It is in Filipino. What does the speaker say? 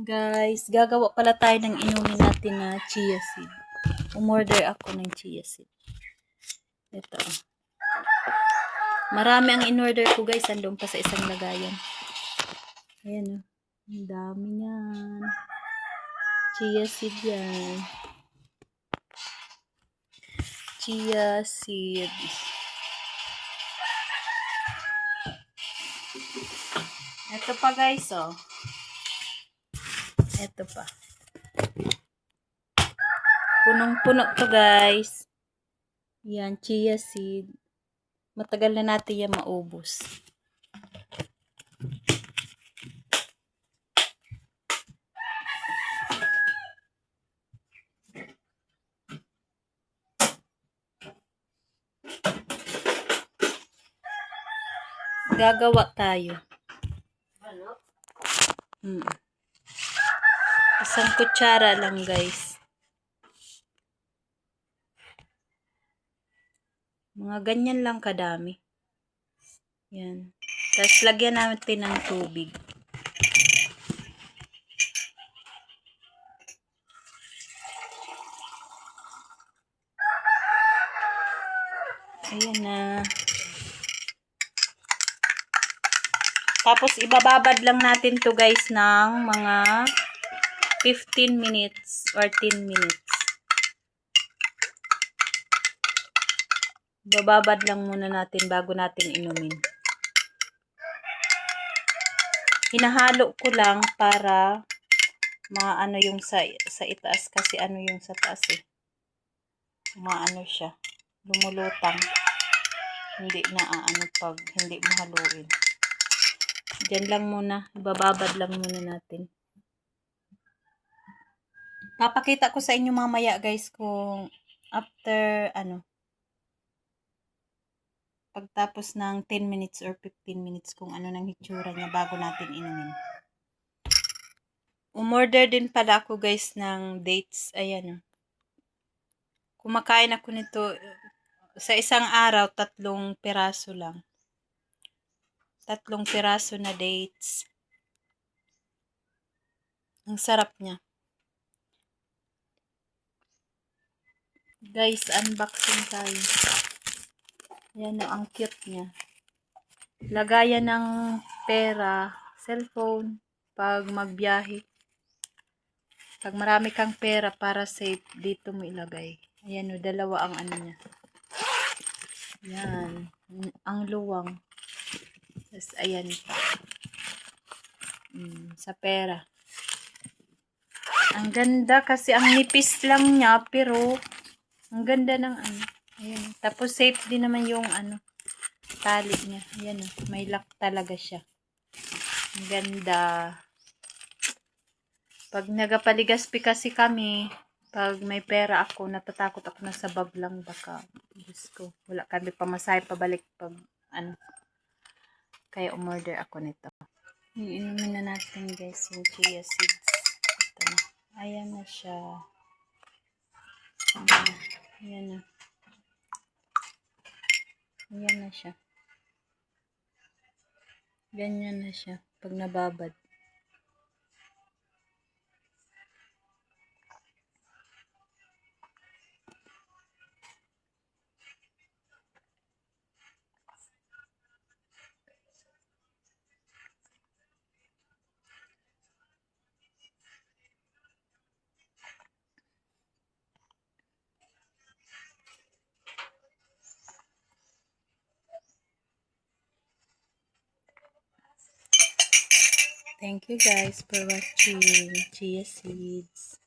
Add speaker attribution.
Speaker 1: Guys, gagawa pala tayo ng inumin natin na chia seed. Umorder ako ng chia seed. Ito. Marami ang in-order ko guys. Andun pa sa isang lagayan. Ayan o. Ang dami yan. Chia seed yan. Chia seed. Ito pa guys oh. Ito pa. Punong-puno to guys. Yan, chia seed. Matagal na natin yan maubos. Gagawa tayo. Isang kutsara lang guys. Mga ganyan lang kadami. Yan. Tapos lagyan natin ng tubig. Ayan na. Tapos ibababad lang natin to guys ng mga 15 minutes or 10 minutes. Bababad lang muna natin bago natin inumin. Hinahalo ko lang para maano yung sa itaas kasi ano yung sa taas eh. Maano siya. Lumulutang. Hindi na ano pag hindi mo haluin. Diyan lang muna. Ibababad lang muna natin. Papakita ko sa inyo mamaya guys kung after pagtapos ng 10 minutes or 15 minutes kung ano nang hitsura niya bago natin inumin. Umorder din pala ako guys ng dates. Ayan. Kumakain ako nito sa isang araw, 3 piraso lang. 3 piraso na dates. Ang sarap niya. Guys, unboxing tayo. Ayan ang cute niya. Lagayan ng pera, cellphone, pag magbiyahe. Pag marami kang pera para safe, dito mo ilagay. Ayan o, dalawa ang ano niya. Yan. Ang luwang. Tapos ayan pa. Sa pera. Ang ganda kasi ang nipis lang niya, pero ang ganda ng ano. Ayan. Tapos safe din naman yung tali niya. Ayan o, may lock talaga siya. Ang ganda. Pag nagapaligaspi kasi kami, pag may pera ako, natatakot ako na sa bag lang baka. Diyos ko, wala kami pamasahe pabalik pag kaya umorder ako nito. Iinumin na natin guys yung chia seeds. Ito na. Ayan na siya. Ayan na. Ayan na siya. Ganyan na siya pag nababad. Thank you guys for watching chia seeds.